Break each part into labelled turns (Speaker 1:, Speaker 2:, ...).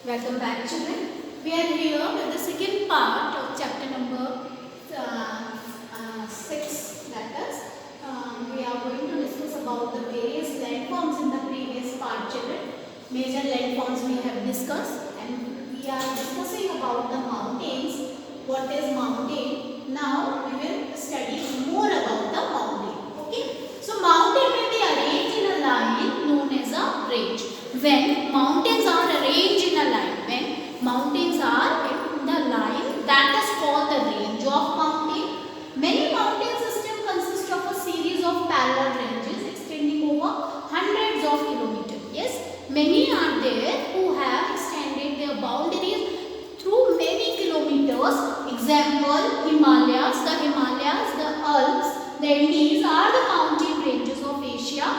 Speaker 1: Welcome back, children. We are here with the second part of chapter number 6. That is, we are going to discuss about the various landforms in the previous part, children. Major landforms we have discussed, and we are discussing about the mountains. What is mountain? Now we will study more about the mountain. Okay. So mountain may be arranged in a line known as a range. When mountains are arranged in a line, that is called the range of mountain. Many mountain systems consist of a series of parallel ranges extending over hundreds of kilometers. Yes, many are there who have extended their boundaries through many kilometers. Example, Himalayas, the Alps, the Andes are the mountain ranges of Asia,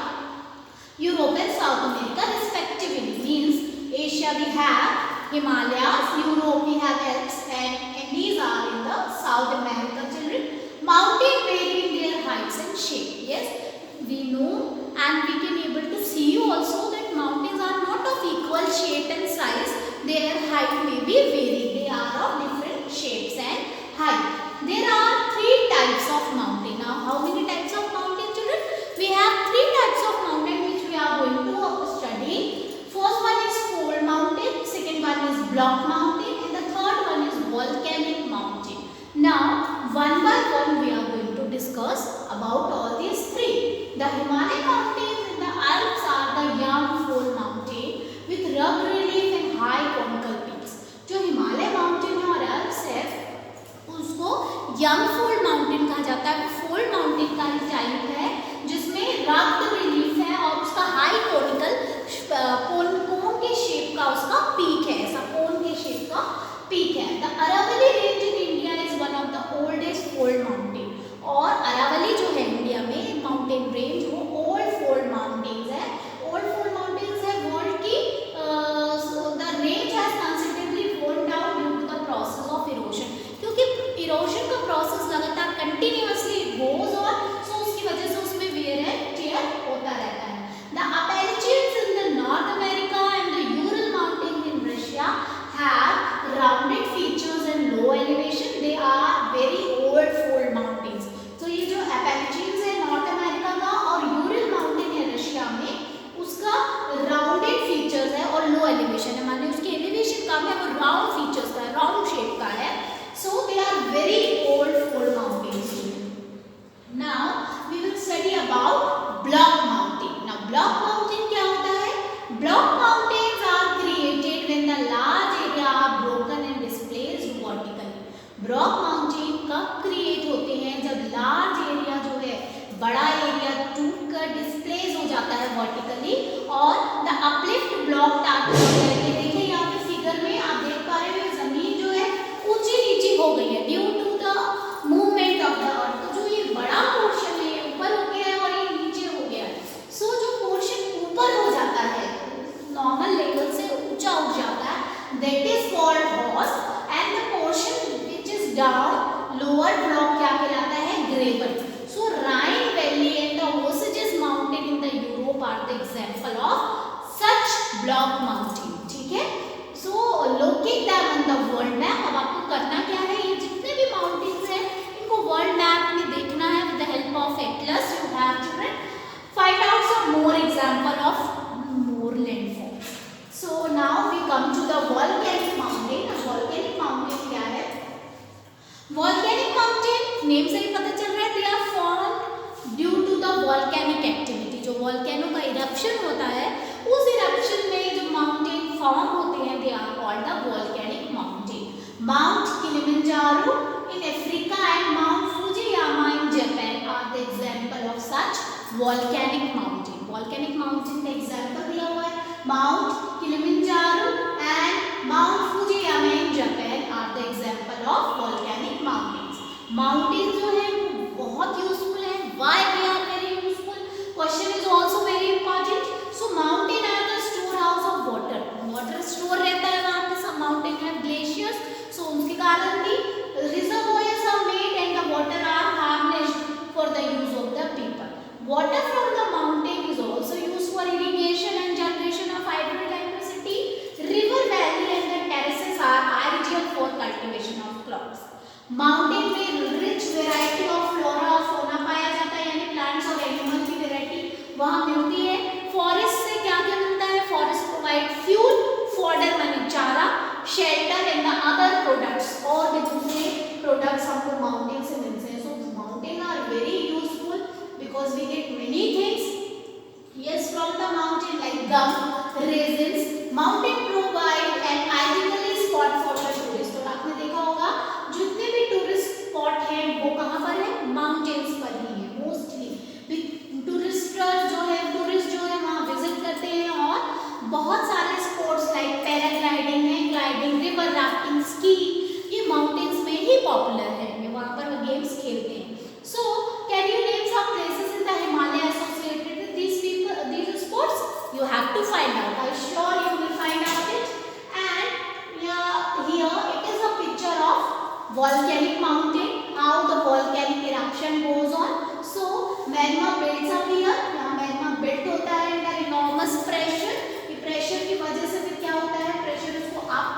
Speaker 1: Europe and South America respectively. Means Asia we have Himalayas, Europe we have Alps, and these are in the South America, children. Mountain vary in their heights and shape. Yes, we know and we can able to see also that mountains are not of equal shape and size. Their height may be varied. They are of different shapes and height. There are three types of mountain. Now, how many types of mountain, children? We have three types of mountain which we are going to study. First one is fold mountain, second one is block mountain, and the third one is volcanic mountain. Now, one by one we are going to discuss about all these three. The Himalayan mountains and the Alps are the young fold mountain with rugged relief and high conical peaks. जो Himalaya mountain है और Alps है उसको young fold mountain कहा जाता है. Fold mountain का ही type है जिसमें रग्ड रिलीफ है और उसका हाई कोनिकल कोन के शेप का उसका पीक है. ऐसा कोन के शेप का पीक है. The Aravalli range in India is one of the oldest fold mountain. और अरावली जो है इंडिया में माउंटेन रेंज वो ओल्ड फोल्ड माउंटेन्स है. ओल्ड फोल्ड माउंटेन्स है वर्ल्ड की. The range has considerably worn down due to the process of erosion. क्योंकि erosion का प्रोसेस लगातार कंटिन्यूअसली गोज ऑन, सो उसकी वजह से उसमें वेयर एंड टियर होता रहता है. The Appalachians in the North America and the Ural Mountains in Russia have rounded features and low elevation. They are very old fold mountains. तो ये जो Appalachians है नॉर्थ अमेरिका का और यूरल माउंटेन है रशिया में, उसका राउंडेड फीचर्स है और लो एलिवेशन है. माने उसकी एलिवेशन कम है और राउंड फीचर्स का है, राउंड शेप का है. So they are very old fold mountains. Now we will study about block mountain. Now block mountain क्या होता है? Block mountains are created when the large area are broken and displaced vertically. Block mountain कब create होते हैं? जब large area जो है बड़ा एरिया टूट कर डिस्प्लेस हो जाता है वर्टिकली और द अपलिफ्ट ब्लॉक टाइप होता है. ये देखिए यहाँ पे फिगर में आप देख पा रहे हो जमीन जो है ऊंची नीची हो गई है due to the movement of the earth. तो जो ये बड़ा पोर्शन है ये ऊपर हो गया है और ये नीचे हो गया है. सो जो पोर्शन ऊपर हो जाता है नॉर्मल लेवल से ऊंचा उठ जाता है that is called horse and the portion which is down lower block क्या कहलाता है? Gravel. So Rhine Valley and the Vosges Mountain in the Europe are the example of such block mountain. ठीक है? So locate them on the world map. अब आपको करना क्या है? ये जितने भी mountains हैं इनको world map में देखना है with the help of atlas. You have to find out some more example of more landforms. So now we come to the volcanic mountain. Volcanic mountain क्या है? Volcanic mountain नेम से ही पता चल रहा है they are formed due to the volcanic activity. जो volcano का eruption होता है उस इरप्शन में जो माउंटेन फॉर्म होते हैं they are called the volcanic mountain. Mount Kilimanjaro in Africa and Mount Fujiyama in Japan are the example of such volcanic mountain. Volcanic mountain का example दिया हुआ है. Mount Kilimanjaro and Mount Fujiyama in Japan are the example of volcanic mountains. Mountains जो है वो बहुत useful है. Why they are very useful? Question is also very important. So mountain are the storehouse of water. Water store रहता है वहाँ पे. सब mountain have glaciers. So उसके कारण भी reservoirs are made and the water are harnessed for the use of the people. Water from the mountain is also used for irrigation and generation of hydroelectricity. River valley and mountain में rich variety of flora और फोना पाया जाता है, यानी plants और animal की variety वहां मिलती है। फॉरेस्ट से क्या क्या मिलता है? फॉरेस्ट प्रोवाइड फ्यूल, फॉडर माने चारा, shelter and the other products, और भी दूसरे प्रोडक्ट्स हमको माउंटेन से मिलते हैं। So mountain are very useful because we get many things yes from the mountain like gum, raisins. Mountain provide an ideal spot for the tourist। और आपने देखा होगा जितने भी टूरिस्ट स्पॉट हैं वो कहाँ पर है? माउंटेन्स पर ही है मोस्टली। टूरिस्ट जो है वहाँ विजिट करते हैं, और बहुत सारे स्पोर्ट्स लाइक पैराग्लाइडिंग है, ग्लाइडिंग, रिवर राफ्टिंग, स्की, ये माउंटेन्स में ही पॉपुलर है, ये वहाँ पर गेम्स खेलते हैं। So can you name some places in the Himalaya associated with these sports? You have to find out. I'm sure you will find out it. And yeah, here it is a picture of volcanic mountain, how the volcanic eruption goes on. So magma builds up here, यहाँ magma built होता है under enormous pressure। ये pressure की वजह से फिर क्या होता है? pressure उसको up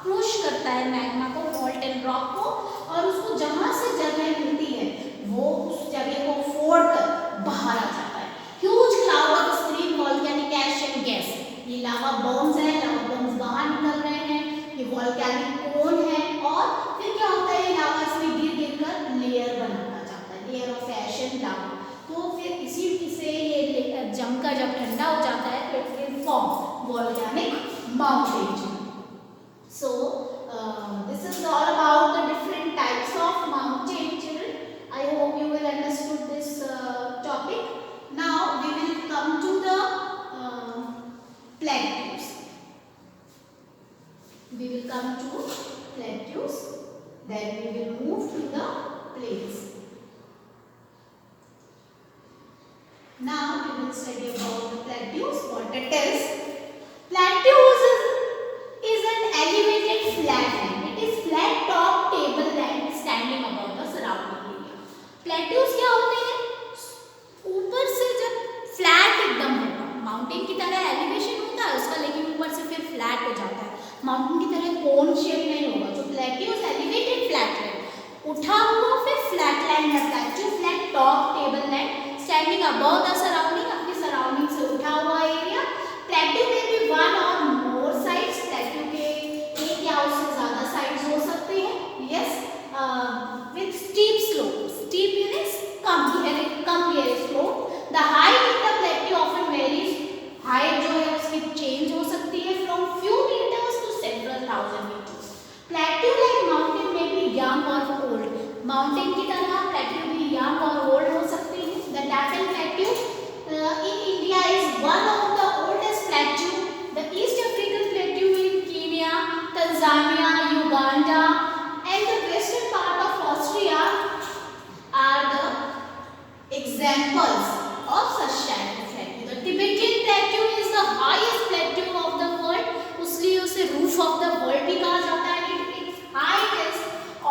Speaker 1: push करता है magma को, molten rock को, और उसको जहाँ से जगह मिलती है वो उस जगह को फोड़ कर बाहर आ जाता है। Huge cloud of steam, volcanic ash and gas। ये लावा बॉम्ब्स है, लावा बॉम्ब्स बाहर निकल रहे हैं, ये वॉल्केनिक कोन है, और फिर क्या होता है? ये लावा इसमें गिर कर लेयर बनाता जाता है, लेयर ऑफ एश एंड लावा। तो फिर इसी से ये जमकर जब ठंडा हो जाता है तो it will form volcanic mountain. So this is all about the different types of mountain, children. I hope you will understood this topic. Now we will come to the plateaus. We will come to plateaus, then we will move to the plains. Now we will study about the plateaus, what it is. Plateaus is an elevated flat land. It is flat top table land standing above the surrounding area. Plateaus क्या होते हैं? ऊपर से जब flat एकदम होगा, mountain की तरह एलिवेशन होता है उसका, लेकिन ऊपर से फिर फ्लैट हो जाता है, माउंटेन की तरह कोन शेप नहीं होगा। जो प्लेट्यूज एलिवेटेड फ्लैट लैंड, उठा हुआ फिर फ्लैट लैंड है। Plateau flat top table land standing above the surrounding, अपनी सराउंडिंग से उठा हुआ एरिया। प्लेट्यू में भी वन और मोर साइड्स, प्लेट्यू के एक या उससे ज्यादा साइड्स हो सकते हैं, yes, with steep slope. Steep means कम हियर slope. The height of the plateau often varies, height जो है उसकी चेंज हो सकती है from few metres to several thousand metres. Plateau like mountain में भी यंग और ओल्ड, माउंटेन की तरह प्लेट्यू भी यंग और ओल्ड हो सकते हैं। The Tibetan plateau in India is one of the oldest plateau. The East African plateau in Kenya, Tanzania, Uganda and the western part of Austria are the examples of such type of plateau. The Tibetan plateau is the highest plateau of the world. उसलिए उसे roof of the world भी कहा जाता है। Its height is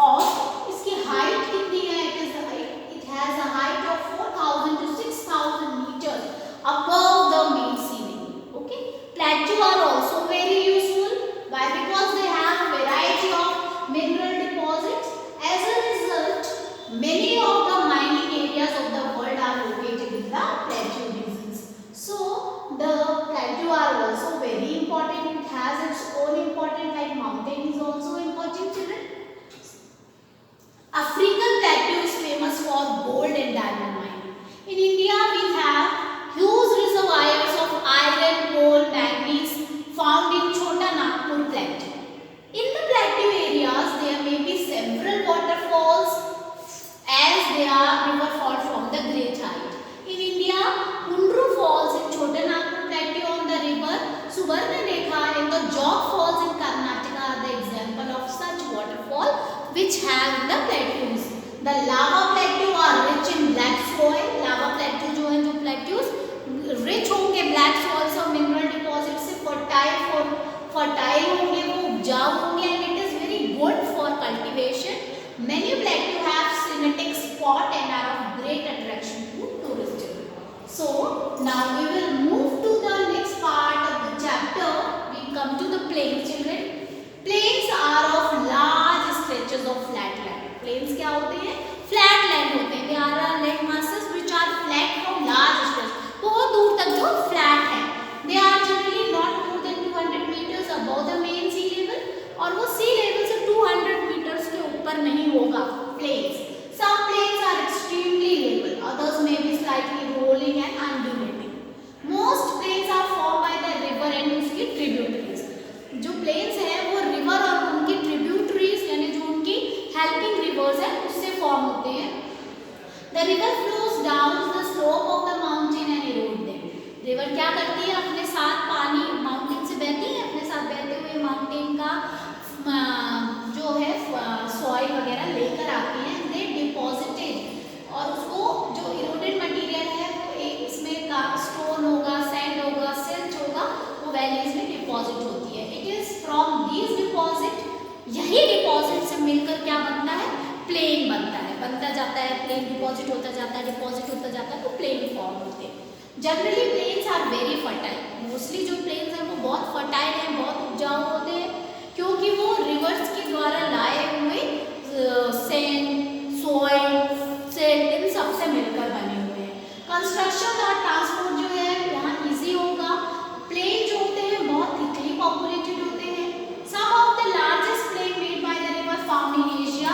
Speaker 1: of, इसकी height कितनी है? It has a height of 4,000 to 6,000 meters above the main sea level. Okay, plateau are also very useful. Why? Because they have a variety of mineral deposits. As a result, many of the mining areas of the world are located in the plateau regions. So the plateau are also very important. It has its own importance, like mountain is also important, children. African plateau is famous for gold and diamond mining. In India, we have huge reservoirs of iron, coal, manganese found in Chota Nagpur plateau. In the plateau areas, there may be several waterfalls as they are river fall from the great height. In India, Kundru Falls in Chota Nagpur plateau on the river Subarnarekha and the Jog Falls in Karnataka are the example of such waterfall which have the plateaus. The lava plateau are rich in black soil. Lava plateau जो है, जो plateaus rich होंगे black soil और mineral deposits से fertile होंगे, वो उपजाऊ होंगे, and it is very good for cultivation. Many plateau have scenic spot and are of great attraction to tourists. So now we will move to the next part of the chapter. We come to the plains, children. Plains are of large stretches of flat land. Plains The river flows down the slope of the mountain and erode them. River क्या करती है, अपने साथ पानी mountain से बहती है, अपने साथ बहते हुए माउंटेन का जो है सॉइल वगैरह लेकर आती हैं, दे डिपॉजिटेड, और उसको जो इरोडेड मटेरियल है वो एक इसमें का स्टोन होगा, सैंड होगा, सिल्ट होगा, वो वैलीज में डिपॉजिट होती है. It is from these deposit, यही डिपॉजिट से मिलकर क्या बनता है, प्लेन बनता है, बनता जाता है, प्लेन डिपॉजिट होता जाता है, डिपॉजिट होता जाता है, तो प्लेन फॉर्म होते हैं. Generally plains are very fertile, mostly जो प्लेन्स हैं वो बहुत फर्टाइल हैं, बहुत उपजाऊ होते हैं, क्योंकि वो रिवर्स के द्वारा लाए हुए सैंड, सॉइल, सिल्ट इन सबसे मिलकर बने हुए हैं. कंस्ट्रक्शन और ट्रांसपोर्ट जो है यहाँ इजी होगा. प्लेन जो होते हैं बहुत थिकली पॉपुलेटेड होते हैं. Some of the largest plain made by the river found in Asia,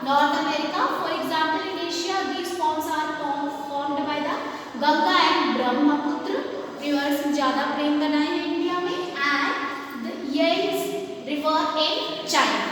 Speaker 1: North America. For example in Asia these forms are formed by the Ganga and Brahmaputra rivers ज्यादा प्लेन बनाए हैं इंडिया में, and the Yangtze river in China.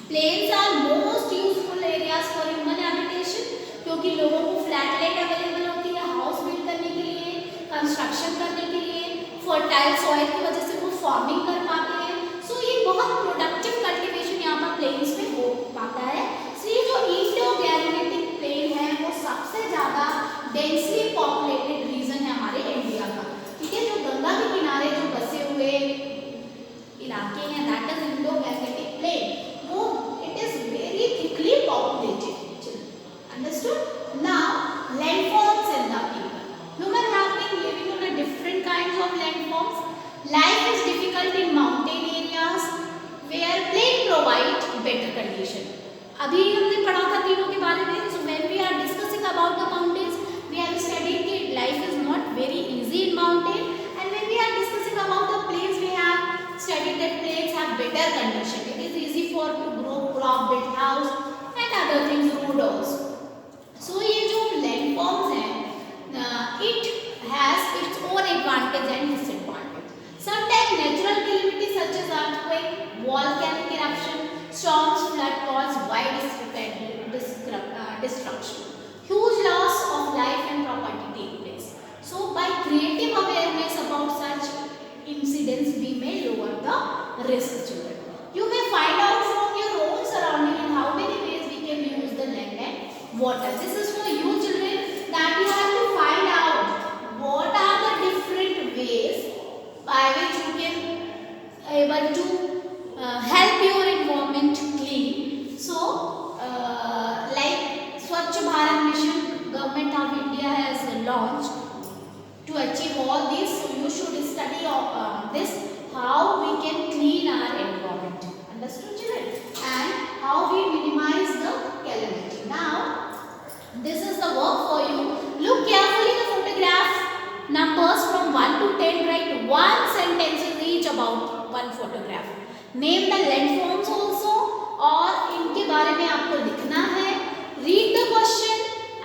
Speaker 1: Plains are most useful areas for human habitation, क्योंकि लोगों को flat land available होती है house build करने के लिए, कंस्ट्रक्शन करने के लिए, फर्टाइल सॉइल की वजह से वो फार्मिंग कर पाते हैं. सो ये बहुत प्रोडक्टिव कल्टीवेशन यहाँ पर प्लेन्स में हो पाता है. सो ये जो इंडो गैंजेटिक प्लेन है वो सबसे ज़्यादा डेंसली पॉपुलेटेड रीजन है हमारे इंडिया का. ठीक है, जो गंगा के किनारे जो बसे हुए इलाके हैं, that is Indo Gangetic plain, वो it is very thickly populated. Understood? Now landforms and the people. Human have been living on a different kinds of landforms. Life is difficult in mountain areas where plain provide better condition. अभी हमने पढ़ा था तीनों के बारे में. So when we are discussing about the mountains, we have studied that life is not very easy in mountain, and when we are discussing about the plains, we have studied that plains have better condition. It is easy for to grow crop, build house and other things, road also. So ये जो landforms हैं, it has its own advantage and disadvantage. Sometimes natural calamities such as earthquake, volcanic eruption, storms, flood cause widespread destruction. Huge loss of life and property take place. So by creative awareness about such incidents, we may lower the risk, children. You may find out from your own surrounding in how many ways we can use the land and water. This is for you, children, that you have to find out what are the different ways by which you can able to help your environment clean. So like Swachh Bharat Mission, Government of India has launched to achieve all this. So you should study this, how we can clean our environment. Understood, children? And how we minimize the calamity. Now, this is the work for you. Look carefully the photograph numbers from 1 to 10. Write one sentence in each about one photograph. Name the landforms also, और इनके बारे में आपको लिखना है. Read the question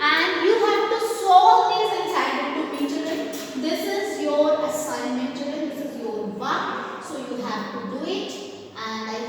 Speaker 1: and you have to solve this and send it to me, children. This is your assignment, children. This is your work. So you have to do it, and I